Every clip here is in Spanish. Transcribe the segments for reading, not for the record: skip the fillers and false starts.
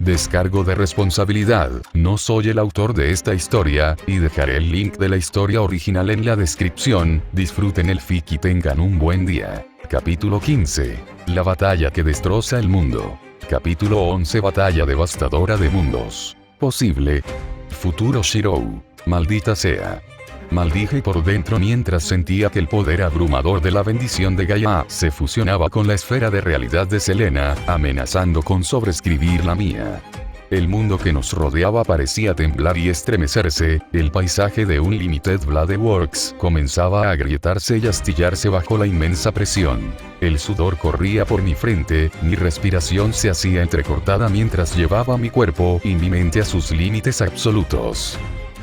Descargo de responsabilidad, no soy el autor de esta historia, y dejaré el link de la historia original en la descripción. Disfruten el fic y tengan un buen día. Capítulo 15. La batalla que destroza el mundo. Capítulo 11. Batalla devastadora de mundos. Posible. Futuro Shirou. Maldita sea. Maldije por dentro mientras sentía que el poder abrumador de la bendición de Gaia se fusionaba con la esfera de realidad de Selena, amenazando con sobreescribir la mía. El mundo que nos rodeaba parecía temblar y estremecerse, el paisaje de Unlimited Blade Works comenzaba a agrietarse y astillarse bajo la inmensa presión. El sudor corría por mi frente, mi respiración se hacía entrecortada mientras llevaba mi cuerpo y mi mente a sus límites absolutos.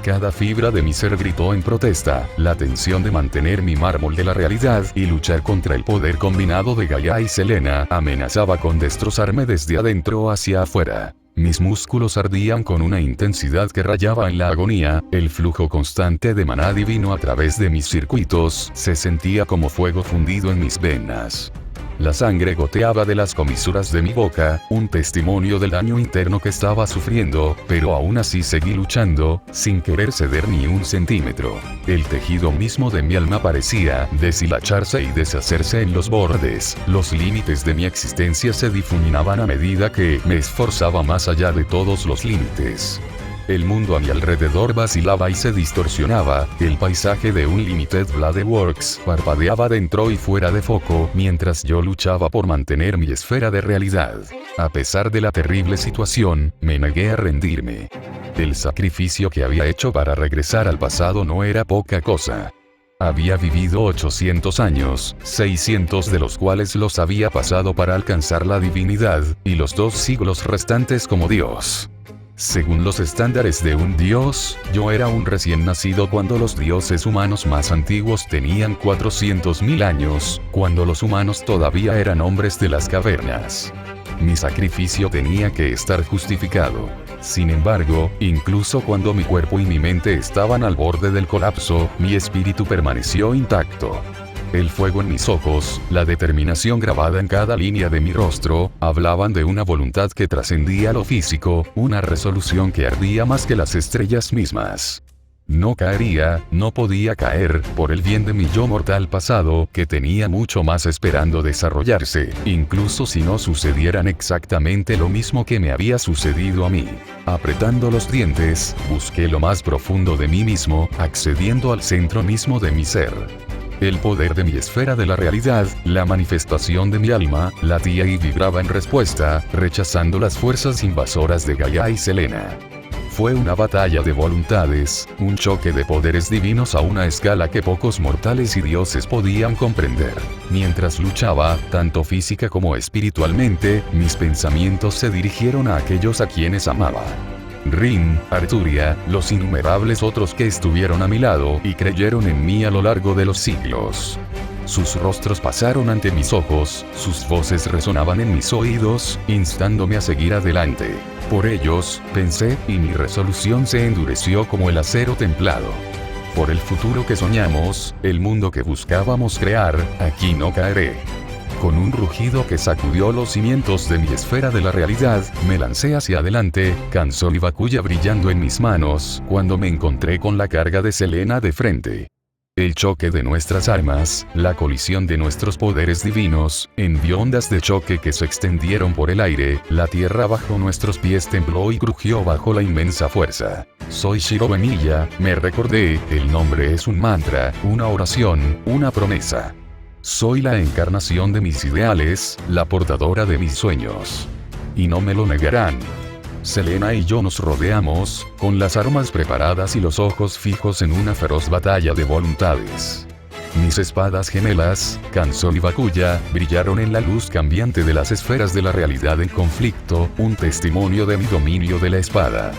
Cada fibra de mi ser gritó en protesta, la tensión de mantener mi mármol de la realidad y luchar contra el poder combinado de Gaia y Selena amenazaba con destrozarme desde adentro hacia afuera. Mis músculos ardían con una intensidad que rayaba en la agonía, el flujo constante de maná divino a través de mis circuitos se sentía como fuego fundido en mis venas. La sangre goteaba de las comisuras de mi boca, un testimonio del daño interno que estaba sufriendo, pero aún así seguí luchando, sin querer ceder ni un centímetro. El tejido mismo de mi alma parecía deshilacharse y deshacerse en los bordes, los límites de mi existencia se difuminaban a medida que me esforzaba más allá de todos los límites. El mundo a mi alrededor vacilaba y se distorsionaba, el paisaje de Unlimited Blade Works parpadeaba dentro y fuera de foco mientras yo luchaba por mantener mi esfera de realidad. A pesar de la terrible situación, me negué a rendirme. El sacrificio que había hecho para regresar al pasado no era poca cosa. Había vivido 800 años, 600 de los cuales los había pasado para alcanzar la divinidad, y los 2 siglos restantes como Dios. Según los estándares de un dios, yo era un recién nacido cuando los dioses humanos más antiguos tenían 400.000 años, cuando los humanos todavía eran hombres de las cavernas. Mi sacrificio tenía que estar justificado. Sin embargo, incluso cuando mi cuerpo y mi mente estaban al borde del colapso, mi espíritu permaneció intacto. El fuego en mis ojos, la determinación grabada en cada línea de mi rostro, hablaban de una voluntad que trascendía lo físico, una resolución que ardía más que las estrellas mismas. No caería, no podía caer, por el bien de mi yo mortal pasado, que tenía mucho más esperando desarrollarse, incluso si no sucedieran exactamente lo mismo que me había sucedido a mí. Apretando los dientes, busqué lo más profundo de mí mismo, accediendo al centro mismo de mi ser. El poder de mi esfera de la realidad, la manifestación de mi alma, latía y vibraba en respuesta, rechazando las fuerzas invasoras de Gaia y Selena. Fue una batalla de voluntades, un choque de poderes divinos a una escala que pocos mortales y dioses podían comprender. Mientras luchaba, tanto física como espiritualmente, mis pensamientos se dirigieron a aquellos a quienes amaba. Rin, Arturia, los innumerables otros que estuvieron a mi lado y creyeron en mí a lo largo de los siglos. Sus rostros pasaron ante mis ojos, sus voces resonaban en mis oídos, instándome a seguir adelante. Por ellos, pensé, y mi resolución se endureció como el acero templado. Por el futuro que soñamos, el mundo que buscábamos crear, aquí no caeré. Con un rugido que sacudió los cimientos de mi esfera de la realidad, me lancé hacia adelante, Kanzon y Bakuya brillando en mis manos, cuando me encontré con la carga de Selena de frente. El choque de nuestras armas, la colisión de nuestros poderes divinos, envió ondas de choque que se extendieron por el aire, la tierra bajo nuestros pies tembló y crujió bajo la inmensa fuerza. Soy Shirou Emiya, me recordé, el nombre es un mantra, una oración, una promesa. Soy la encarnación de mis ideales, la portadora de mis sueños. Y no me lo negarán. Selena y yo nos rodeamos, con las armas preparadas y los ojos fijos en una feroz batalla de voluntades. Mis espadas gemelas, Kanzon y Bakuya, brillaron en la luz cambiante de las esferas de la realidad en conflicto, un testimonio de mi dominio de la espada.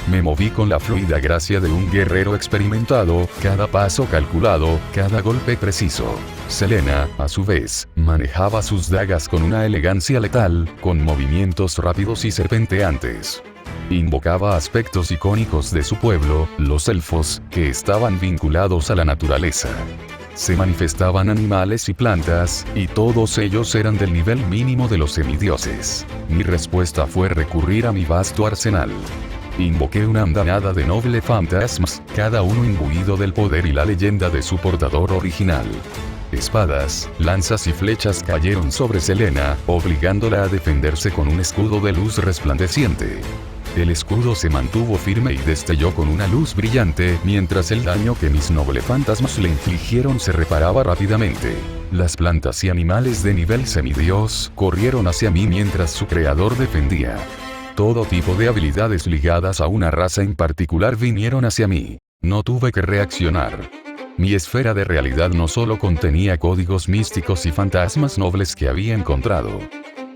Me moví con la fluida gracia de un guerrero experimentado, cada paso calculado, cada golpe preciso. Selena, a su vez, manejaba sus dagas con una elegancia letal, con movimientos rápidos y serpenteantes. Invocaba aspectos icónicos de su pueblo, los elfos, que estaban vinculados a la naturaleza. Se manifestaban animales y plantas, y todos ellos eran del nivel mínimo de los semidioses. Mi respuesta fue recurrir a mi vasto arsenal. Invoqué una andanada de noble fantasmas, cada uno imbuido del poder y la leyenda de su portador original. Espadas, lanzas y flechas cayeron sobre Selena, obligándola a defenderse con un escudo de luz resplandeciente. El escudo se mantuvo firme y destelló con una luz brillante, mientras el daño que mis noble fantasmas le infligieron se reparaba rápidamente. Las plantas y animales de nivel semidios corrieron hacia mí mientras su creador defendía. Todo tipo de habilidades ligadas a una raza en particular vinieron hacia mí. No tuve que reaccionar. Mi esfera de realidad no solo contenía códigos místicos y fantasmas nobles que había encontrado.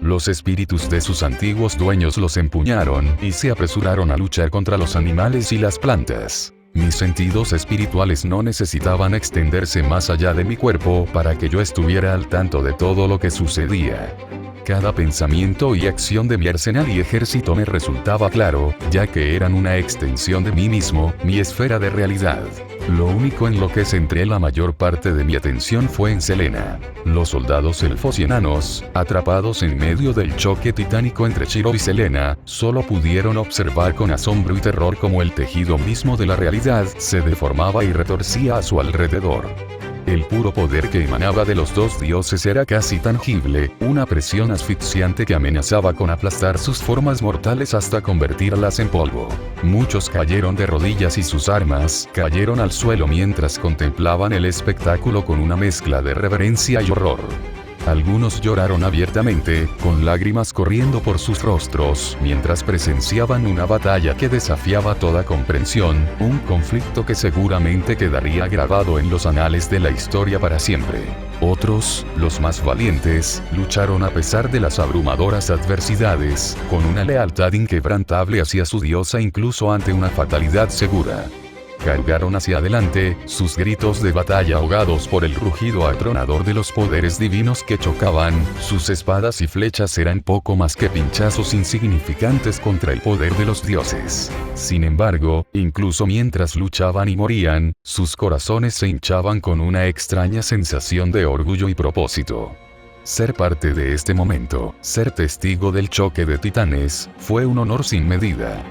Los espíritus de sus antiguos dueños los empuñaron y se apresuraron a luchar contra los animales y las plantas. Mis sentidos espirituales no necesitaban extenderse más allá de mi cuerpo para que yo estuviera al tanto de todo lo que sucedía. Cada pensamiento y acción de mi arsenal y ejército me resultaba claro, ya que eran una extensión de mí mismo, mi esfera de realidad. Lo único en lo que centré la mayor parte de mi atención fue en Selena. Los soldados elfos y enanos, atrapados en medio del choque titánico entre Shiro y Selena, solo pudieron observar con asombro y terror cómo el tejido mismo de la realidad se deformaba y retorcía a su alrededor. El puro poder que emanaba de los dos dioses era casi tangible, una presión asfixiante que amenazaba con aplastar sus formas mortales hasta convertirlas en polvo. Muchos cayeron de rodillas y sus armas cayeron al suelo mientras contemplaban el espectáculo con una mezcla de reverencia y horror. Algunos lloraron abiertamente, con lágrimas corriendo por sus rostros, mientras presenciaban una batalla que desafiaba toda comprensión, un conflicto que seguramente quedaría grabado en los anales de la historia para siempre. Otros, los más valientes, lucharon a pesar de las abrumadoras adversidades, con una lealtad inquebrantable hacia su diosa incluso ante una fatalidad segura. Cargaron hacia adelante, sus gritos de batalla ahogados por el rugido atronador de los poderes divinos que chocaban, sus espadas y flechas eran poco más que pinchazos insignificantes contra el poder de los dioses. Sin embargo, incluso mientras luchaban y morían, sus corazones se hinchaban con una extraña sensación de orgullo y propósito. Ser parte de este momento, ser testigo del choque de titanes, fue un honor sin medida.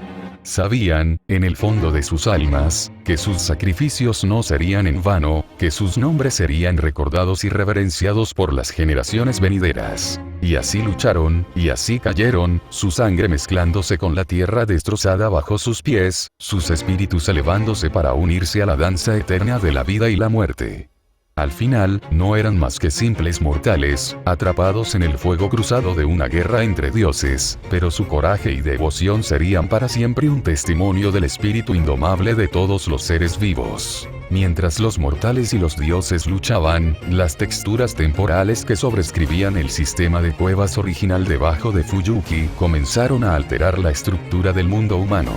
Sabían, en el fondo de sus almas, que sus sacrificios no serían en vano, que sus nombres serían recordados y reverenciados por las generaciones venideras. Y así lucharon, y así cayeron, su sangre mezclándose con la tierra destrozada bajo sus pies, sus espíritus elevándose para unirse a la danza eterna de la vida y la muerte. Al final, no eran más que simples mortales, atrapados en el fuego cruzado de una guerra entre dioses, pero su coraje y devoción serían para siempre un testimonio del espíritu indomable de todos los seres vivos. Mientras los mortales y los dioses luchaban, las texturas temporales que sobrescribían el sistema de cuevas original debajo de Fuyuki comenzaron a alterar la estructura del mundo humano.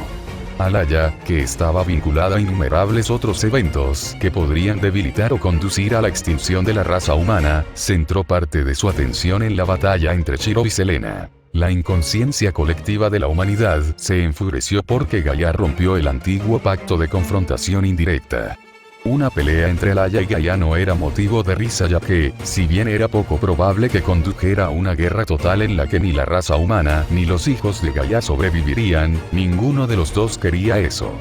Alaya, que estaba vinculada a innumerables otros eventos que podrían debilitar o conducir a la extinción de la raza humana, centró parte de su atención en la batalla entre Shiro y Selena. La inconsciencia colectiva de la humanidad se enfureció porque Gaia rompió el antiguo pacto de confrontación indirecta. Una pelea entre Alaya y Gaia no era motivo de risa ya que, si bien era poco probable que condujera a una guerra total en la que ni la raza humana ni los hijos de Gaia sobrevivirían, ninguno de los dos quería eso.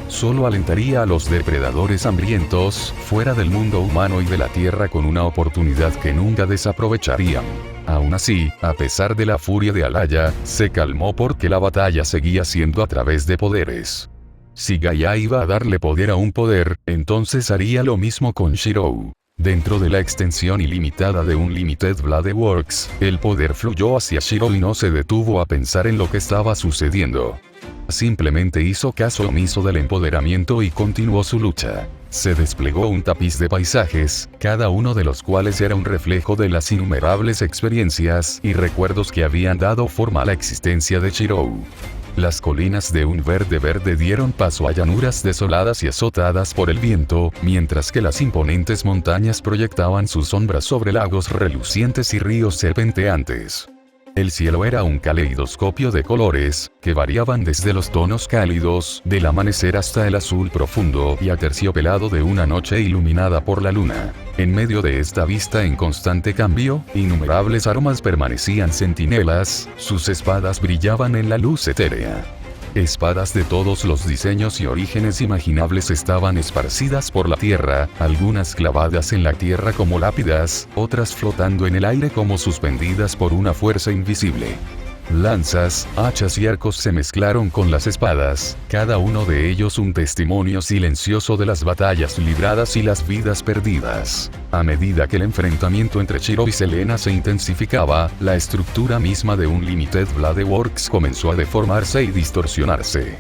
Solo alentaría a los depredadores hambrientos, fuera del mundo humano y de la Tierra con una oportunidad que nunca desaprovecharían. Aún así, a pesar de la furia de Alaya, se calmó porque la batalla seguía siendo a través de poderes. Si Gaia iba a darle poder a un poder, entonces haría lo mismo con Shiro. Dentro de la extensión ilimitada de un Limited Blade Works, el poder fluyó hacia Shiro y no se detuvo a pensar en lo que estaba sucediendo. Simplemente hizo caso omiso del empoderamiento y continuó su lucha. Se desplegó un tapiz de paisajes, cada uno de los cuales era un reflejo de las innumerables experiencias y recuerdos que habían dado forma a la existencia de Shiro. Las colinas de un verde dieron paso a llanuras desoladas y azotadas por el viento, mientras que las imponentes montañas proyectaban sus sombras sobre lagos relucientes y ríos serpenteantes. El cielo era un caleidoscopio de colores, que variaban desde los tonos cálidos del amanecer hasta el azul profundo y aterciopelado de una noche iluminada por la luna. En medio de esta vista en constante cambio, innumerables aromas permanecían centinelas, sus espadas brillaban en la luz etérea. Espadas de todos los diseños y orígenes imaginables estaban esparcidas por la tierra, algunas clavadas en la tierra como lápidas, otras flotando en el aire como suspendidas por una fuerza invisible. Lanzas, hachas y arcos se mezclaron con las espadas, cada uno de ellos un testimonio silencioso de las batallas libradas y las vidas perdidas. A medida que el enfrentamiento entre Shiro y Selena se intensificaba, la estructura misma de Unlimited Blade Works comenzó a deformarse y distorsionarse.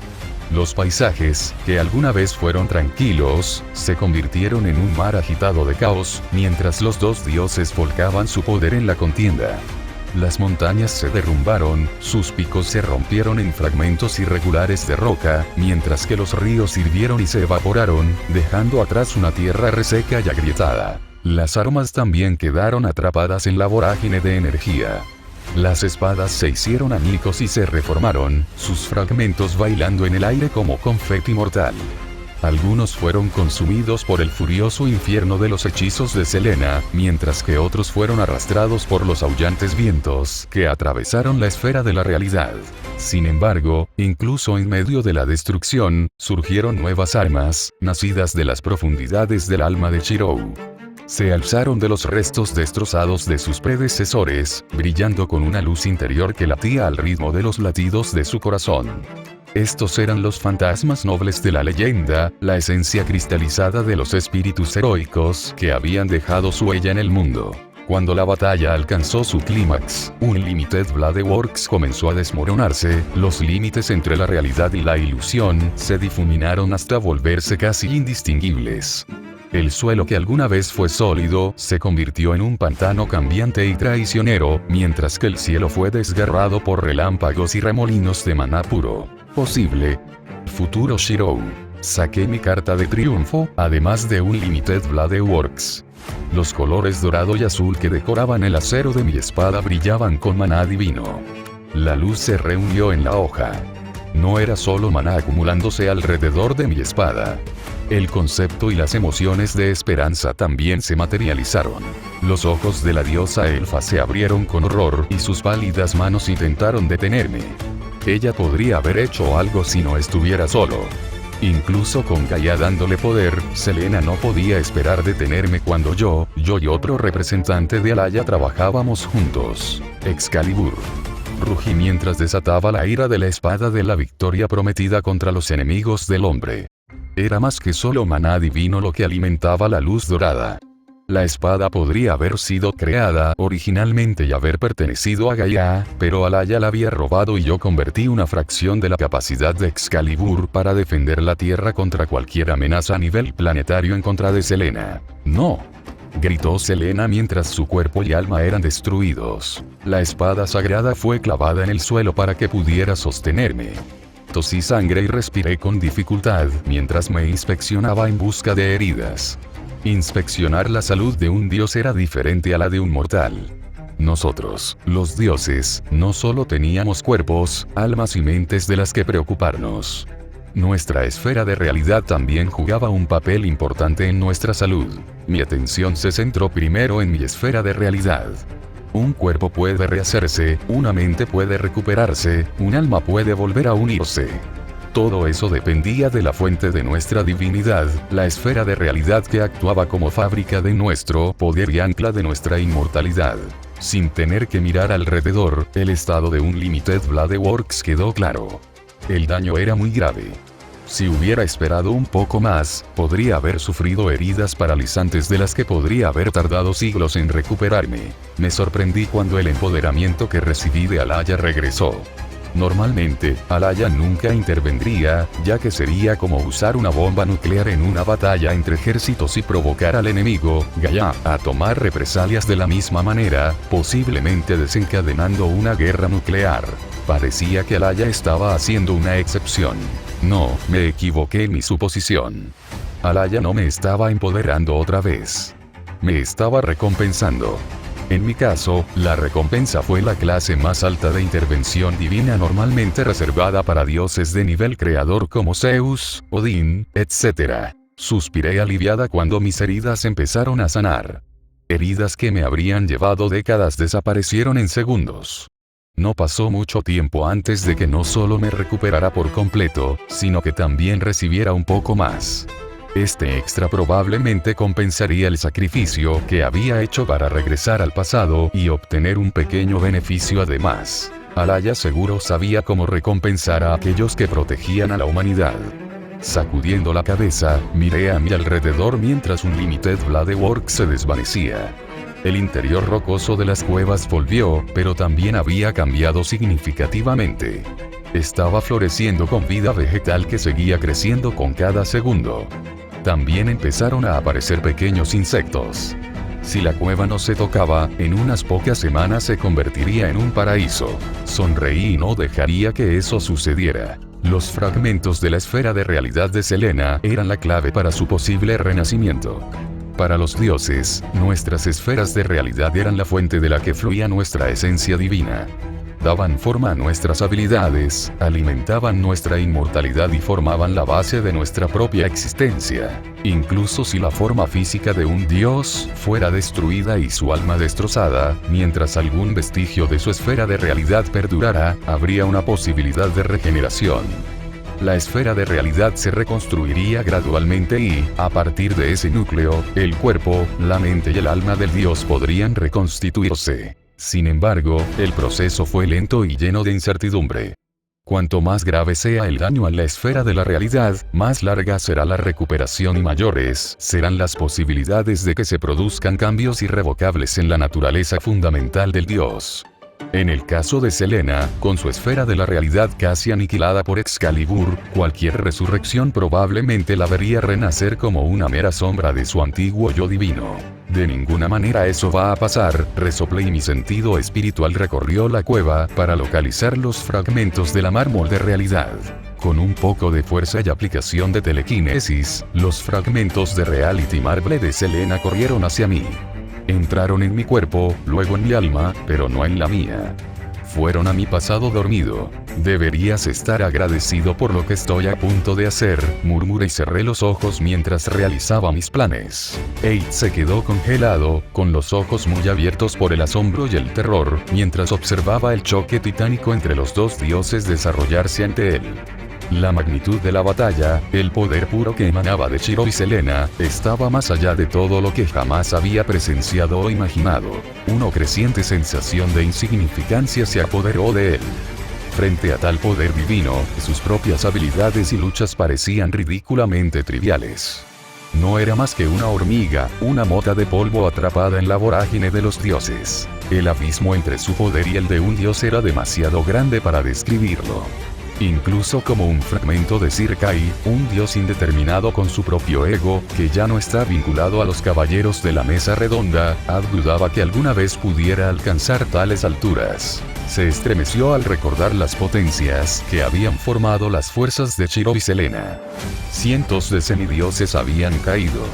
Los paisajes, que alguna vez fueron tranquilos, se convirtieron en un mar agitado de caos, mientras los dos dioses volcaban su poder en la contienda. Las montañas se derrumbaron, sus picos se rompieron en fragmentos irregulares de roca, mientras que los ríos hirvieron y se evaporaron, dejando atrás una tierra reseca y agrietada. Las armas también quedaron atrapadas en la vorágine de energía. Las espadas se hicieron añicos y se reformaron, sus fragmentos bailando en el aire como confeti mortal. Algunos fueron consumidos por el furioso infierno de los hechizos de Selena, mientras que otros fueron arrastrados por los aullantes vientos que atravesaron la esfera de la realidad. Sin embargo, incluso en medio de la destrucción, surgieron nuevas armas, nacidas de las profundidades del alma de Shirou. Se alzaron de los restos destrozados de sus predecesores, brillando con una luz interior que latía al ritmo de los latidos de su corazón. Estos eran los fantasmas nobles de la leyenda, la esencia cristalizada de los espíritus heroicos que habían dejado su huella en el mundo. Cuando la batalla alcanzó su clímax, Unlimited Blade Works comenzó a desmoronarse, los límites entre la realidad y la ilusión se difuminaron hasta volverse casi indistinguibles. El suelo que alguna vez fue sólido, se convirtió en un pantano cambiante y traicionero, mientras que el cielo fue desgarrado por relámpagos y remolinos de maná puro. Posible. Futuro Shirou. Saqué mi carta de triunfo, además de Unlimited Blade Works. Los colores dorado y azul que decoraban el acero de mi espada brillaban con maná divino. La luz se reunió en la hoja. No era solo maná acumulándose alrededor de mi espada. El concepto y las emociones de esperanza también se materializaron. Los ojos de la diosa elfa se abrieron con horror y sus pálidas manos intentaron detenerme. Ella podría haber hecho algo si no estuviera solo. Incluso con Gaia dándole poder, Selena no podía esperar detenerme cuando yo y otro representante de Alaya trabajábamos juntos. Excalibur. Rugí mientras desataba la ira de la espada de la victoria prometida contra los enemigos del hombre. Era más que solo maná divino lo que alimentaba la luz dorada. La espada podría haber sido creada originalmente y haber pertenecido a Gaia, pero Alaya la había robado y yo convertí una fracción de la capacidad de Excalibur para defender la Tierra contra cualquier amenaza a nivel planetario en contra de Selena. ¡No!, gritó Selena mientras su cuerpo y alma eran destruidos. La espada sagrada fue clavada en el suelo para que pudiera sostenerme. Tosí sangre y respiré con dificultad mientras me inspeccionaba en busca de heridas. Inspeccionar la salud de un dios era diferente a la de un mortal. Nosotros, los dioses, no solo teníamos cuerpos, almas y mentes de las que preocuparnos. Nuestra esfera de realidad también jugaba un papel importante en nuestra salud. Mi atención se centró primero en mi esfera de realidad. Un cuerpo puede rehacerse, una mente puede recuperarse, un alma puede volver a unirse. Todo eso dependía de la fuente de nuestra divinidad, la esfera de realidad que actuaba como fábrica de nuestro poder y ancla de nuestra inmortalidad. Sin tener que mirar alrededor, el estado de Unlimited Blade Works quedó claro. El daño era muy grave. Si hubiera esperado un poco más, podría haber sufrido heridas paralizantes de las que podría haber tardado siglos en recuperarme. Me sorprendí cuando el empoderamiento que recibí de Alaya regresó. Normalmente, Alaya nunca intervendría, ya que sería como usar una bomba nuclear en una batalla entre ejércitos y provocar al enemigo, Gaia, a tomar represalias de la misma manera, posiblemente desencadenando una guerra nuclear. Parecía que Alaya estaba haciendo una excepción. No, me equivoqué en mi suposición. Alaya no me estaba empoderando otra vez. Me estaba recompensando. En mi caso, la recompensa fue la clase más alta de intervención divina normalmente reservada para dioses de nivel creador como Zeus, Odín, etc. Suspiré aliviada cuando mis heridas empezaron a sanar. Heridas que me habrían llevado décadas desaparecieron en segundos. No pasó mucho tiempo antes de que no solo me recuperara por completo, sino que también recibiera un poco más. Este extra probablemente compensaría el sacrificio que había hecho para regresar al pasado y obtener un pequeño beneficio además. Alaya seguro sabía cómo recompensar a aquellos que protegían a la humanidad. Sacudiendo la cabeza, miré a mi alrededor mientras un Limited Blade Work se desvanecía. El interior rocoso de las cuevas volvió, pero también había cambiado significativamente. Estaba floreciendo con vida vegetal que seguía creciendo con cada segundo. También empezaron a aparecer pequeños insectos. Si la cueva no se tocaba, en unas pocas semanas se convertiría en un paraíso. Sonreí y no dejaría que eso sucediera. Los fragmentos de la esfera de realidad de Selena eran la clave para su posible renacimiento. Para los dioses, nuestras esferas de realidad eran la fuente de la que fluía nuestra esencia divina. Daban forma a nuestras habilidades, alimentaban nuestra inmortalidad y formaban la base de nuestra propia existencia. Incluso si la forma física de un dios fuera destruida y su alma destrozada, mientras algún vestigio de su esfera de realidad perdurara, habría una posibilidad de regeneración. La esfera de realidad se reconstruiría gradualmente y, a partir de ese núcleo, el cuerpo, la mente y el alma del dios podrían reconstituirse. Sin embargo, el proceso fue lento y lleno de incertidumbre. Cuanto más grave sea el daño a la esfera de la realidad, más larga será la recuperación y mayores serán las posibilidades de que se produzcan cambios irrevocables en la naturaleza fundamental del dios. En el caso de Selena, con su esfera de la realidad casi aniquilada por Excalibur, cualquier resurrección probablemente la vería renacer como una mera sombra de su antiguo yo divino. De ninguna manera eso va a pasar, resoplé y mi sentido espiritual recorrió la cueva para localizar los fragmentos de la mármol de realidad. Con un poco de fuerza y aplicación de telequinesis, los fragmentos de Reality Marble de Selena corrieron hacia mí. Entraron en mi cuerpo, luego en mi alma, pero no en la mía. Fueron a mi pasado dormido. Deberías estar agradecido por lo que estoy a punto de hacer, murmuré y cerré los ojos mientras realizaba mis planes. Eight se quedó congelado, con los ojos muy abiertos por el asombro y el terror, mientras observaba el choque titánico entre los dos dioses desarrollarse ante él. La magnitud de la batalla, el poder puro que emanaba de Shiro y Selena, estaba más allá de todo lo que jamás había presenciado o imaginado. Una creciente sensación de insignificancia se apoderó de él. Frente a tal poder divino, sus propias habilidades y luchas parecían ridículamente triviales. No era más que una hormiga, una mota de polvo atrapada en la vorágine de los dioses. El abismo entre su poder y el de un dios era demasiado grande para describirlo. Incluso como un fragmento de Sirkai, un dios indeterminado con su propio ego, que ya no está vinculado a los caballeros de la mesa redonda, Ad dudaba que alguna vez pudiera alcanzar tales alturas. Se estremeció al recordar las potencias que habían formado las fuerzas de Shiro y Selena. Cientos de semidioses habían caído.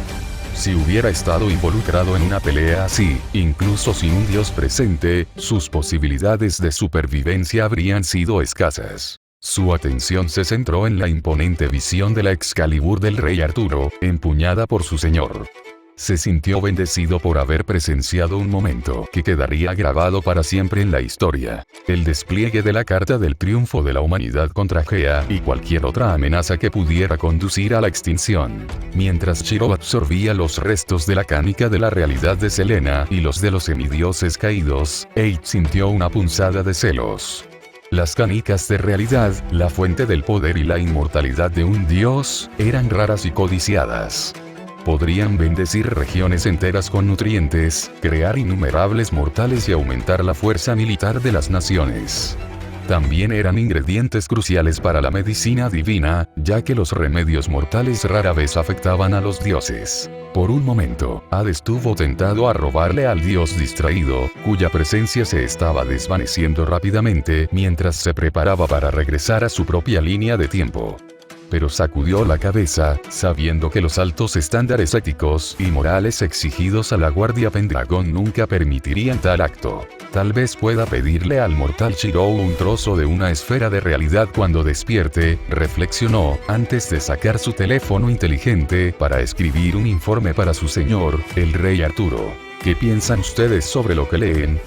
Si hubiera estado involucrado en una pelea así, incluso sin un dios presente, sus posibilidades de supervivencia habrían sido escasas. Su atención se centró en la imponente visión de la Excalibur del rey Arturo, empuñada por su señor. Se sintió bendecido por haber presenciado un momento que quedaría grabado para siempre en la historia. El despliegue de la carta del triunfo de la humanidad contra Gea y cualquier otra amenaza que pudiera conducir a la extinción. Mientras Shiro absorbía los restos de la cánica de la realidad de Selena y los de los semidioses caídos, Eight sintió una punzada de celos. Las canicas de realidad, la fuente del poder y la inmortalidad de un dios, eran raras y codiciadas. Podrían bendecir regiones enteras con nutrientes, crear innumerables mortales y aumentar la fuerza militar de las naciones. También eran ingredientes cruciales para la medicina divina, ya que los remedios mortales rara vez afectaban a los dioses. Por un momento, Ad estuvo tentado a robarle al dios distraído, cuya presencia se estaba desvaneciendo rápidamente mientras se preparaba para regresar a su propia línea de tiempo. pero sacudió la cabeza, sabiendo que los altos estándares éticos y morales exigidos a la Guardia Pendragon nunca permitirían tal acto. Tal vez pueda pedirle al mortal Shirou un trozo de una esfera de realidad cuando despierte, reflexionó, antes de sacar su teléfono inteligente para escribir un informe para su señor, el rey Arturo. ¿Qué piensan ustedes sobre lo que leen?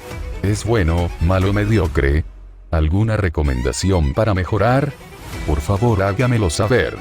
¿Es bueno, malo, mediocre? ¿Alguna recomendación para mejorar? Por favor hágamelo saber.